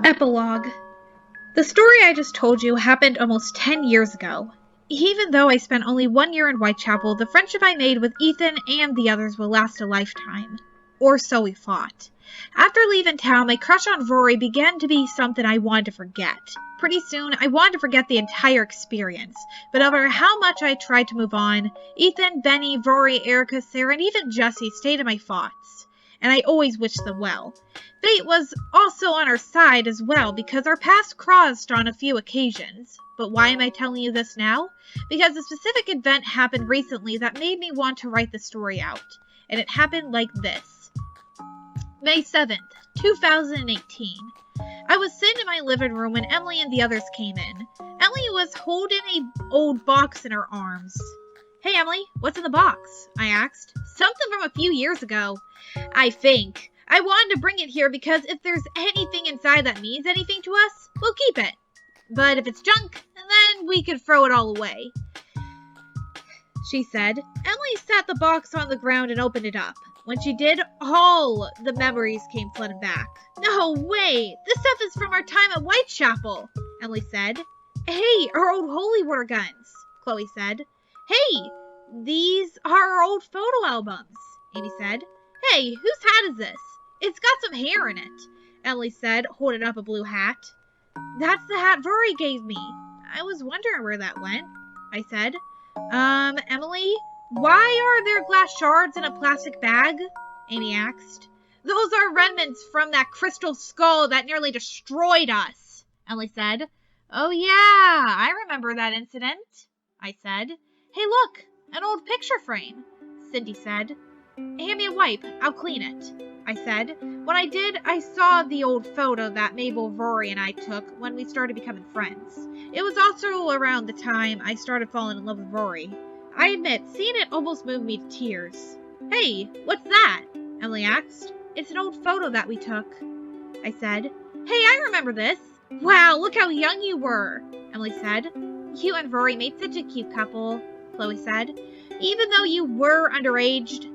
Epilogue. The story I just told you happened almost 10 years ago. Even though I spent only 1 year in Whitechapel, the friendship I made with Ethan and the others will last a lifetime. Or so we thought. After leaving town, my crush on Rory began to be something I wanted to forget. Pretty soon, I wanted to forget the entire experience, but no matter how much I tried to move on, Ethan, Benny, Rory, Erica, Sarah, and even Jessie stayed in my thoughts. And I always wished them well. Fate was also on our side as well because our paths crossed on a few occasions. But why am I telling you this now? Because a specific event happened recently that made me want to write the story out. And it happened like this. May 7th, 2018. I was sitting in my living room when Emily and the others came in. Emily was holding an old box in her arms. "Hey Emily, what's in the box?" I asked. "Something from a few years ago, I think. I wanted to bring it here because if there's anything inside that means anything to us, we'll keep it. But if it's junk, then we could throw it all away," she said. Emily sat the box on the ground and opened it up. When she did, all the memories came flooding back. "No way! This stuff is from our time at Whitechapel," Emily said. "Hey, our old holy water guns," Chloe said. "Hey, these are our old photo albums," Amy said. "Hey, whose hat is this? It's got some hair in it," Emily said, holding up a blue hat. "That's the hat Rory gave me. I was wondering where that went," I said. Emily, why are there glass shards in a plastic bag?" Amy asked. "Those are remnants from that crystal skull that nearly destroyed us," Emily said. "Oh yeah, I remember that incident," I said. "Hey look, an old picture frame," Cindy said. "Hand me a wipe, I'll clean it," I said. When I did, I saw the old photo that Mabel, Rory, and I took when we started becoming friends. It was also around the time I started falling in love with Rory. I admit, seeing it almost moved me to tears. "Hey, what's that?" Emily asked. "It's an old photo that we took," I said. "Hey, I remember this. Wow, look how young you were," Emily said. "You and Rory made such a cute couple," Chloe said. "Even though you were underaged,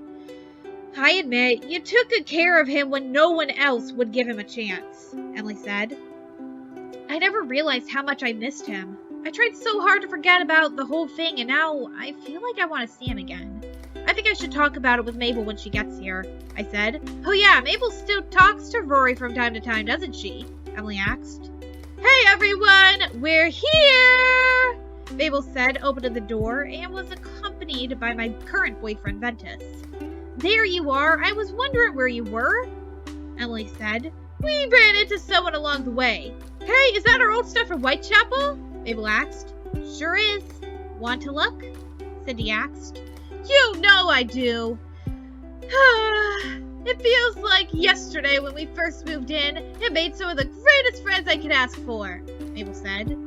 I admit, you took good care of him when no one else would give him a chance," Emily said. "I never realized how much I missed him. I tried so hard to forget about the whole thing, and now I feel like I want to see him again. I think I should talk about it with Mabel when she gets here," I said. "Oh yeah, Mabel still talks to Rory from time to time, doesn't she?" Emily asked. "Hey everyone, we're here!" Mabel said, opening the door, and was accompanied by my current boyfriend, Ventus. "There you are. I was wondering where you were," Emily said. "We ran into someone along the way." "Hey, is that our old stuff from Whitechapel?" Mabel asked. "Sure is. Want to look?" Cindy asked. "You know I do." "It feels like yesterday when we first moved in and made some of the greatest friends I could ask for," Mabel said.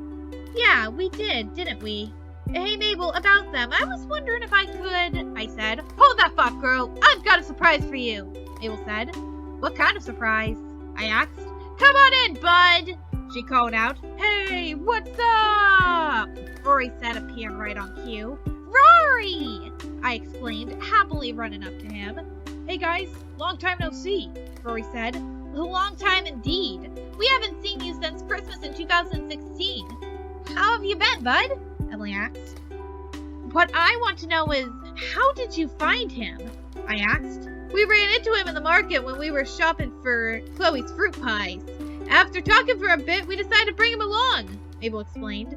"Yeah, we did, didn't we?" "Hey Mabel, about them, I was wondering if I could," I said. "Hold that thought, girl. I've got a surprise for you," Mabel said. "What kind of surprise?" I asked. "Come on in, bud," she called out. "Hey, what's up?" Rory said, appearing right on cue. "Rory!" I exclaimed, happily running up to him. "Hey guys, long time no see," Rory said. "A long time indeed. We haven't seen you since Christmas in 2016. How have you been, bud?" Emily asked. "What I want to know is, how did you find him?" I asked. "We ran into him in the market when we were shopping for Chloe's fruit pies. After talking for a bit, we decided to bring him along," Mabel explained.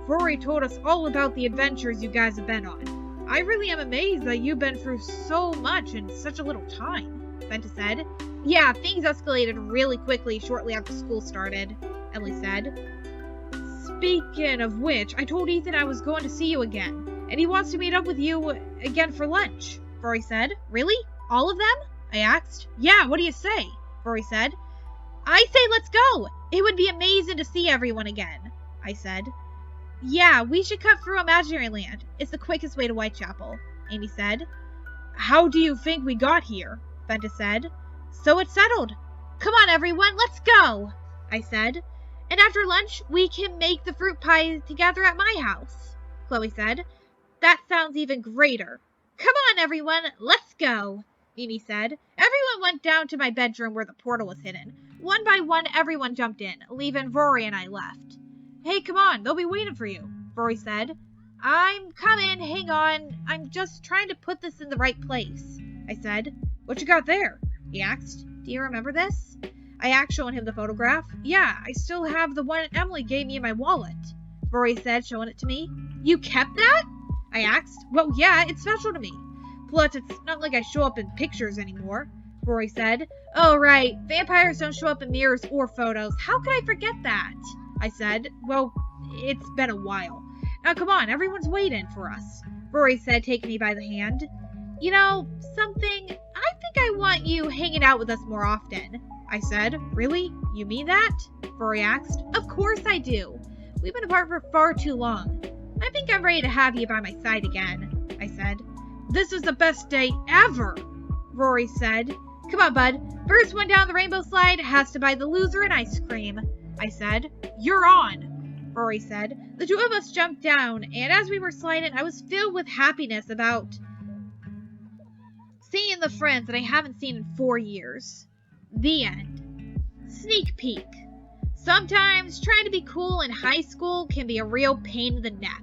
"Rory told us all about the adventures you guys have been on. I really am amazed that you've been through so much in such a little time," Ventus said. "Yeah, things escalated really quickly shortly after school started," Emily said. "Speaking of which, I told Ethan I was going to see you again, and he wants to meet up with you again for lunch," Rory said. "Really? All of them?" I asked. "Yeah, what do you say?" Rory said. "I say let's go. It would be amazing to see everyone again," I said. "Yeah, we should cut through Imaginary Land. It's the quickest way to Whitechapel," Amy said. "How do you think we got here?" Ventus said. "So it's settled. Come on, everyone, let's go," I said. "And after lunch, we can make the fruit pie together at my house," Chloe said. "That sounds even greater. Come on, everyone, let's go," Amy said. Everyone went down to my bedroom where the portal was hidden. One by one, everyone jumped in, leaving Rory and I left. Hey, come on, they'll be waiting for you, Rory said. I'm coming, hang on, I'm just trying to put this in the right place, I said. What you got there? He asked. Do you remember this? I asked, showing him the photograph. Yeah, I still have the one Emily gave me in my wallet, Rory said, showing it to me. You kept that? I asked. Well, yeah, it's special to me. Plus, it's not like I show up in pictures anymore, Rory said. Oh, right, vampires don't show up in mirrors or photos. How could I forget that? I said. Well, it's been a while. Now, come on, everyone's waiting for us, Rory said, taking me by the hand. You know, something, I think I want you hanging out with us more often, I said. Really? You mean that? Rory asked. Of course I do. We've been apart for far too long. I think I'm ready to have you by my side again, I said. This is the best day ever, Rory said. Come on, bud. First one down the rainbow slide has to buy the loser an ice cream, I said. You're on, Rory said. The two of us jumped down, and as we were sliding, I was filled with happiness about seeing the friends that I haven't seen in 4 years. The end. Sneak peek. Sometimes trying to be cool in high school can be a real pain in the neck.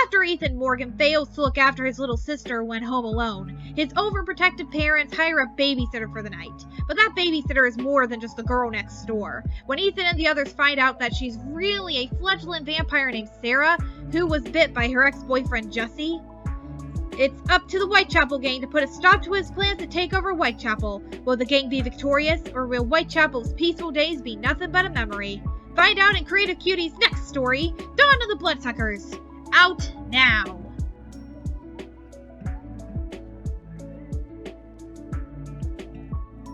After Ethan Morgan fails to look after his little sister when home alone, his overprotective parents hire a babysitter for the night. But that babysitter is more than just the girl next door. When Ethan and the others find out that she's really a fledgling vampire named Sarah, who was bit by her ex-boyfriend Jesse, it's up to the Whitechapel gang to put a stop to his plans to take over Whitechapel. Will the gang be victorious, or will Whitechapel's peaceful days be nothing but a memory? Find out in Creative Cutie's next story, Dawn of the Bloodsuckers. Out now.